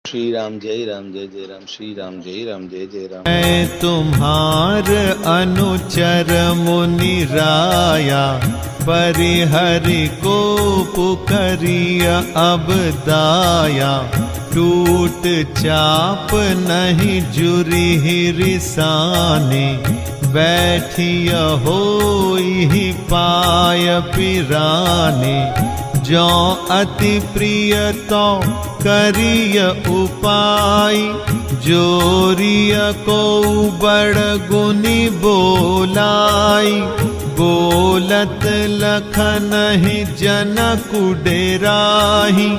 श्री राम जय जय राम, श्री राम जय जय राम। मैं तुम्हार अनुचर मुनि राया, परिहरि को पुकरिय अब दाया। टूट चाप नहीं जुरी रिसाने, बैठिय होई पाय पिराने। जो अति प्रिय तो करिय उपाय, जोरिय को बड़ गुनी बोलाई। बोलत लखन ही जनक डेराही,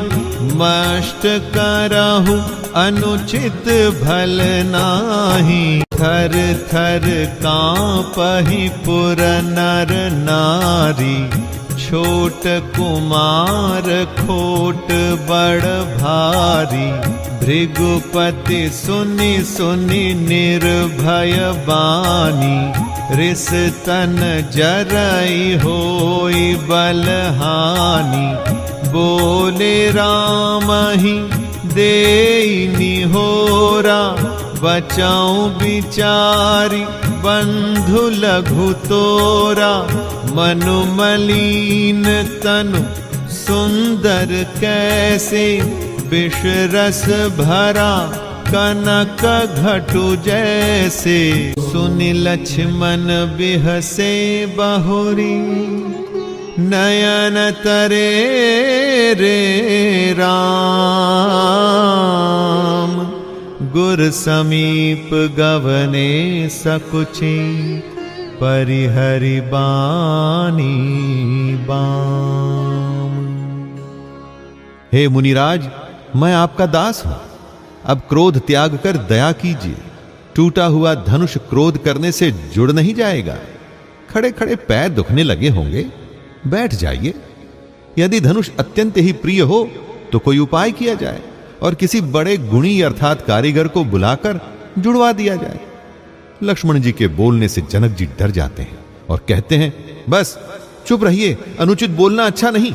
मष्ट करहु अनुचित भल नाही। थर थर कांपहि पुर नर नारी, छोट कुमार खोट बड़ भारी। भृगुपति सुनि सुनि निर्भय बानी, रिस तन जरई होई बलहानी। बोले राम ही देई निहोरा, बचाऊं बिचारी बंधु लघु तोरा। मनु मलीन तनु सुंदर कैसे, विष रस भरा कनक घटु जैसे। सुनि लक्ष्मण बिहसे बहुरी, नयन तरे रे राम। गुर समीप गवने सकुची, परिहरि बानी बाम। हे मुनिराज, मैं आपका दास हूं। अब क्रोध त्याग कर दया कीजिए। टूटा हुआ धनुष क्रोध करने से जुड़ नहीं जाएगा। खड़े खड़े पैर दुखने लगे होंगे, बैठ जाइए। यदि धनुष अत्यंत ही प्रिय हो तो कोई उपाय किया जाए और किसी बड़े गुणी अर्थात कारीगर को बुलाकर जुड़वा दिया जाए। लक्ष्मण जी के बोलने से जनक जी डर जाते हैं और कहते हैं, बस चुप रहिए, अनुचित बोलना अच्छा नहीं।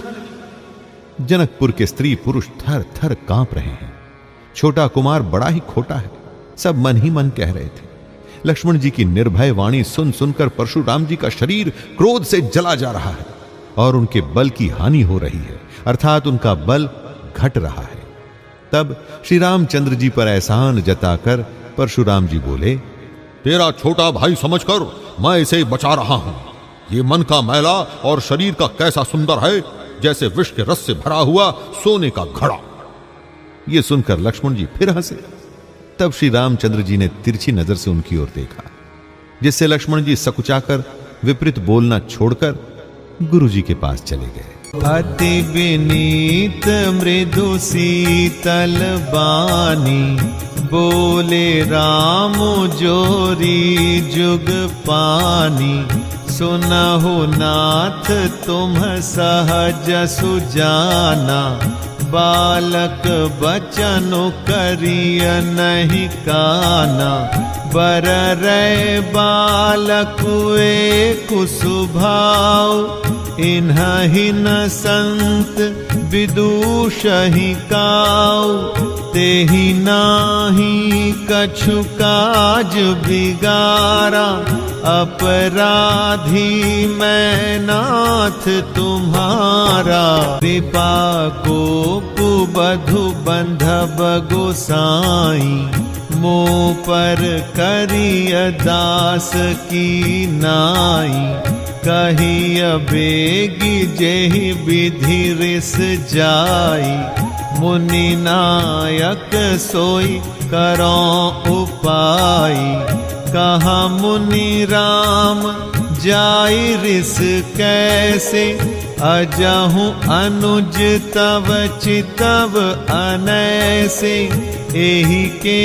जनकपुर के स्त्री पुरुष थर थर कांप रहे हैं। छोटा कुमार बड़ा ही खोटा है, सब मन ही मन कह रहे थे। लक्ष्मण जी की निर्भय वाणी सुन सुनकर परशुराम जी का शरीर क्रोध से जला जा रहा है और उनके बल की हानि हो रही है, अर्थात उनका बल घट रहा है। तब श्री रामचंद्र जी पर एहसान जताकर परशुराम जी बोले, तेरा छोटा भाई समझकर मैं इसे बचा रहा हूं। ये मन का मैला और शरीर का कैसा सुंदर है, जैसे विष के रस से भरा हुआ सोने का घड़ा। ये सुनकर लक्ष्मण जी फिर हंसे। तब श्री रामचंद्र जी ने तिरछी नजर से उनकी ओर देखा, जिससे लक्ष्मण जी सकुचाकर विपरीत बोलना छोड़कर गुरु जी के पास चले गए। अति विनीत मृदु शीतल बानी, बोले राम जोरी जुग पानी। सुनहु नाथ तुम सहज सुजाना, बालक बचन करिय नहीं काना। बर रे बालक एक सुभाव, इन्हि न संत विदुषहि काऊ। तेहि नाही कछु काज बिगारा, अपराधी मैं नाथ तुम्हारा। कृपा कोप बधु बंधब गोसाई, मोह पर करिय दास की नाई। कहिय बेगी जेहि विधि रिस जाई, मुनि नायक सोई करो उपाय। कहा मुनि राम जाई रिस कैसे, अजहु अनुज तव चितव अनैसे। एहि के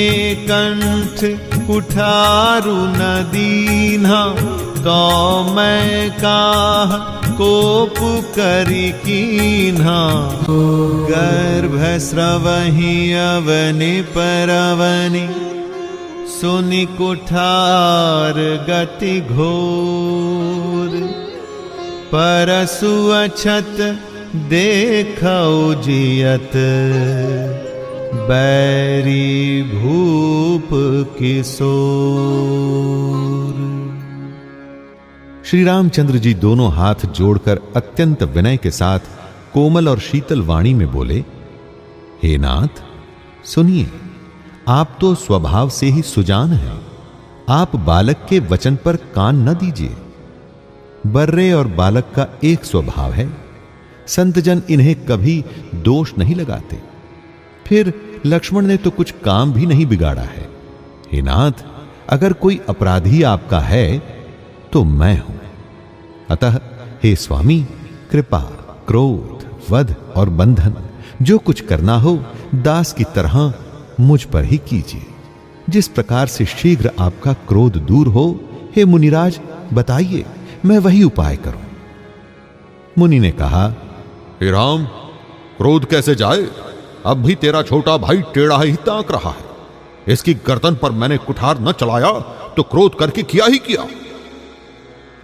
कंठ कुठारु न दीन्हा, तो मैं काह कोप करि कीन्हा। गर्भ स्रवहि अवनि परवनि, सुनि कुठार गति घोर। परसु अछत देखौ जियत, बैरी भूप किशोर। श्री रामचंद्र जी दोनों हाथ जोड़कर अत्यंत विनय के साथ कोमल और शीतल वाणी में बोले, हे नाथ सुनिए, आप तो स्वभाव से ही सुजान हैं। आप बालक के वचन पर कान न दीजिए। बर्रे और बालक का एक स्वभाव है, संतजन इन्हें कभी दोष नहीं लगाते। फिर लक्ष्मण ने तो कुछ काम भी नहीं बिगाड़ा है। हे नाथ, अगर कोई अपराधी आपका है तो मैं हूं। अतः हे स्वामी, कृपा, क्रोध, वध और बंधन जो कुछ करना हो दास की तरह मुझ पर ही कीजिए। जिस प्रकार से शीघ्र आपका क्रोध दूर हो, हे मुनिराज बताइए, मैं वही उपाय करूं। मुनि ने कहा, हे राम, क्रोध कैसे जाए? अब भी तेरा छोटा भाई टेढ़ा ही ताक रहा है। इसकी गर्दन पर मैंने कुठार न चलाया तो क्रोध करके किया ही किया।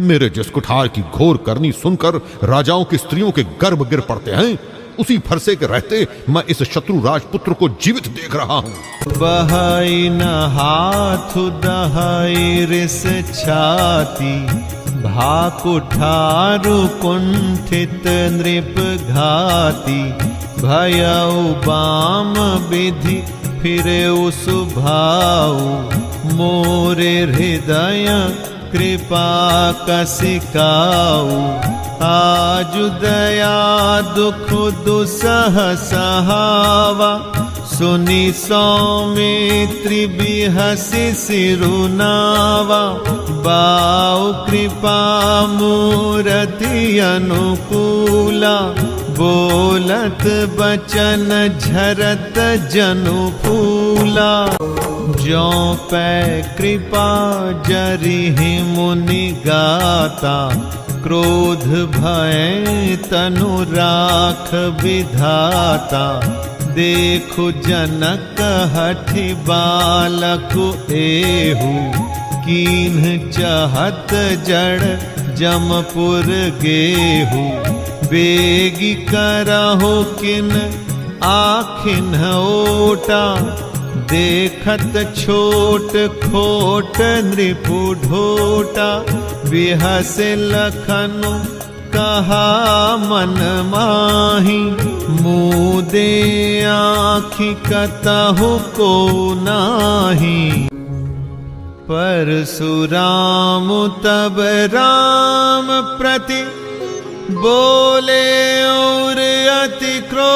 मेरे जिस कुठार की घोर करनी सुनकर राजाओं की स्त्रियों के गर्भ गिर पड़ते हैं, उसी फरसे के रहते मैं इस शत्रु राजपुत्र को जीवित देख रहा हूं। बहाई न हाथ दहाई रिस छाती, भाकुठारु कुंठित नृप घाती। भयउ बाम विधि फिरे सुभाऊ, मोरे हृदय कृपा कसिकाऊ। आजु दया दुख दुसह सहावा, सुनि सौमित्री बिहसि सिरुनावा। बाऊ कृपा मूरति अनुकूला, बोलत बचन झरत जनु फूला। ज्यों पै कृपा जरिहि मुनि गाता, क्रोध भय तनु राख विधाता। देखु जनक हठि बालक एहु, कीन्ह चहत जड़ जमपुर गेहु। बेगी करहु किन आखिन ओटा, देखत छोट खोट नृपु ढोटा। बिहस लखनु कहा मन माही, मुदे आँखि कतहु को नाही। परशुराम तब राम प्रति, बोले और अति क्रोध।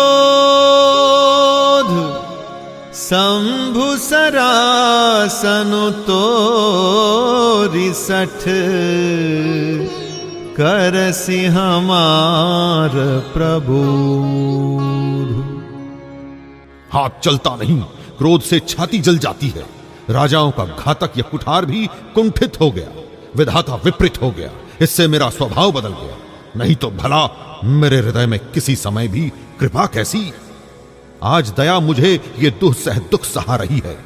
शंभु सरासनु तोरि सठ, करसि हमार प्रभु। हाथ चलता नहीं, क्रोध से छाती जल जाती है। राजाओं का घातक यह कुठार भी कुंठित हो गया, विधाता विपरीत हो गया। इससे मेरा स्वभाव बदल गया। नहीं तो भला मेरे हृदय में किसी समय भी कृपा कैसी। आज दया मुझे ये दुस्सह दुख सहा रही है।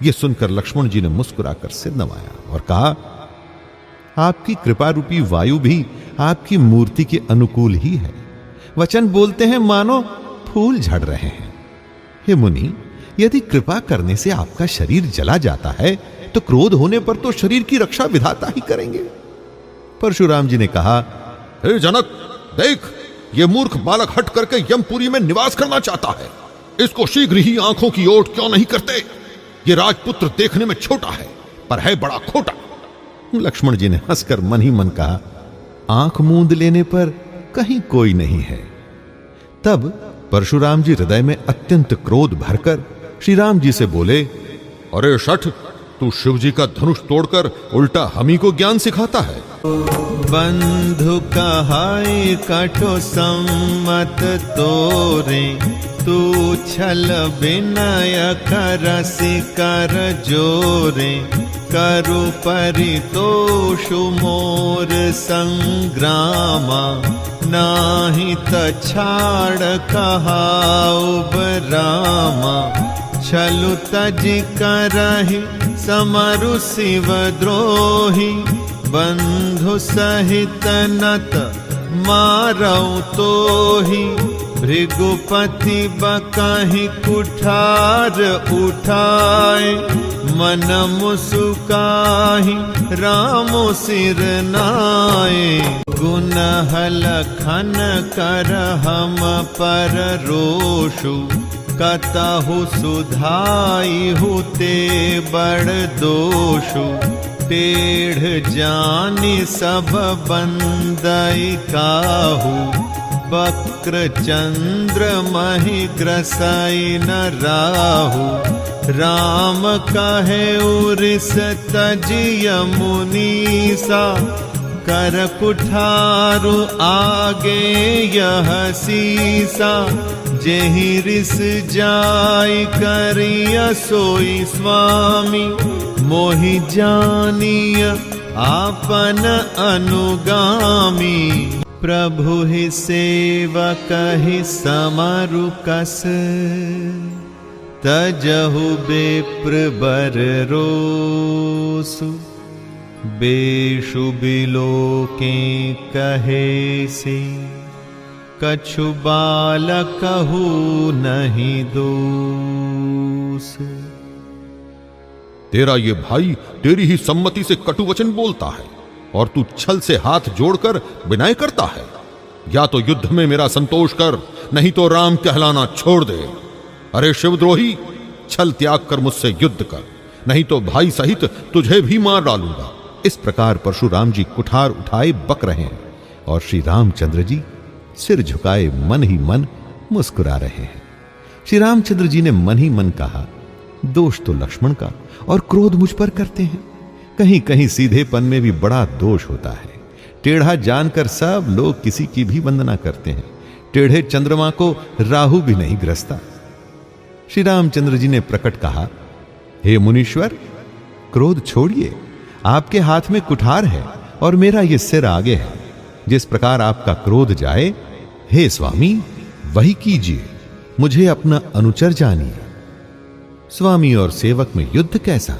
यह सुनकर लक्ष्मण जी ने मुस्कुराकर सिर नवाया और कहा, आपकी कृपा रूपी वायु भी आपकी मूर्ति के अनुकूल ही है। वचन बोलते हैं मानो फूल झड़ रहे हैं। हे मुनि, यदि कृपा करने से आपका शरीर जला जाता है तो क्रोध होने पर तो शरीर की रक्षा विधाता ही करेंगे। परशुराम जी ने कहा, हे जनक, देख, ये मूर्ख बालक हट करके यमपुरी में निवास करना चाहता है। इसको शीघ्र ही आंखों की ओट क्यों नहीं करते? ये राजपुत्र देखने में छोटा है पर है बड़ा खोटा। लक्ष्मण जी ने हंसकर मन ही मन कहा, आंख मूंद लेने पर कहीं कोई नहीं है। तब परशुराम जी हृदय में अत्यंत क्रोध भरकर श्री राम जी से बोले, अरे शठ, तू शिव जी का धनुष तोड़कर उल्टा हमी को ज्ञान सिखाता है। बंधु कहाई कटो सम्मत तोरे, तू छल विनय करसि कर जोरे। करु परितोषु मोर संग्रामा, नाही तछाड़ कहाउ बरामा। छलु तज करहि समरु शिव द्रोही, बंधु सहित नत मारऊ तोहि। भृगुपति बकाहि कुठार उठाए, मन मुसुकाहि राम सिर नाए। गुनहल खन कर हम पर रोषु, कतहु सुधाई हुते बड़ दोषु। टेढ़ जानि सब बंदई काहू, वक्र चंद्र महि ग्रसई न राहु। राम कहे उरिस तजिय मुनीसा, कर कुठारु आगे यह सीसा। जेहि रिस जाय करिय सोई स्वामी, मोहि जानिय आपन अनुगामी। प्रभु ही सेवक ही समरु कस, तजहु बेप्र बर रोसु। बेशु बिलोके कहे से, कछु बालकहु नहीं दोष। तेरा ये भाई तेरी ही सम्मति से कटु वचन बोलता है और तू छल से हाथ जोड़कर विनय करता है। या तो युद्ध में मेरा संतोष कर, नहीं तो राम कहलाना छोड़ दे। अरे शिवद्रोही, छल त्याग कर मुझसे युद्ध कर, नहीं तो भाई सहित तुझे भी मार डालूंगा। इस प्रकार परशुराम जी कुठार उठाए बक रहे हैं और श्री रामचंद्र जी सिर झुकाए मन ही मन मुस्कुरा रहे हैं। श्री रामचंद्र जी ने मन ही मन कहा, दोष तो लक्ष्मण का और क्रोध मुझ पर करते हैं। कहीं कहीं सीधेपन में भी बड़ा दोष होता है। टेढ़ा जानकर सब लोग किसी की भी वंदना करते हैं। टेढ़े चंद्रमा को राहु भी नहीं ग्रसता। श्री रामचंद्र जी ने प्रकट कहा, हे मुनीश्वर, क्रोध छोड़िए। आपके हाथ में कुठार है और मेरा ये सिर आगे है। जिस प्रकार आपका क्रोध जाए, हे स्वामी, वही कीजिए। मुझे अपना अनुचर जानिए। स्वामी और सेवक में युद्ध कैसा?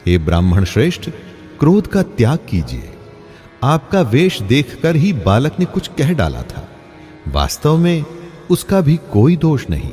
हे ब्राह्मण श्रेष्ठ, क्रोध का त्याग कीजिए। आपका वेश देखकर ही बालक ने कुछ कह डाला था। वास्तव में उसका भी कोई दोष नहीं।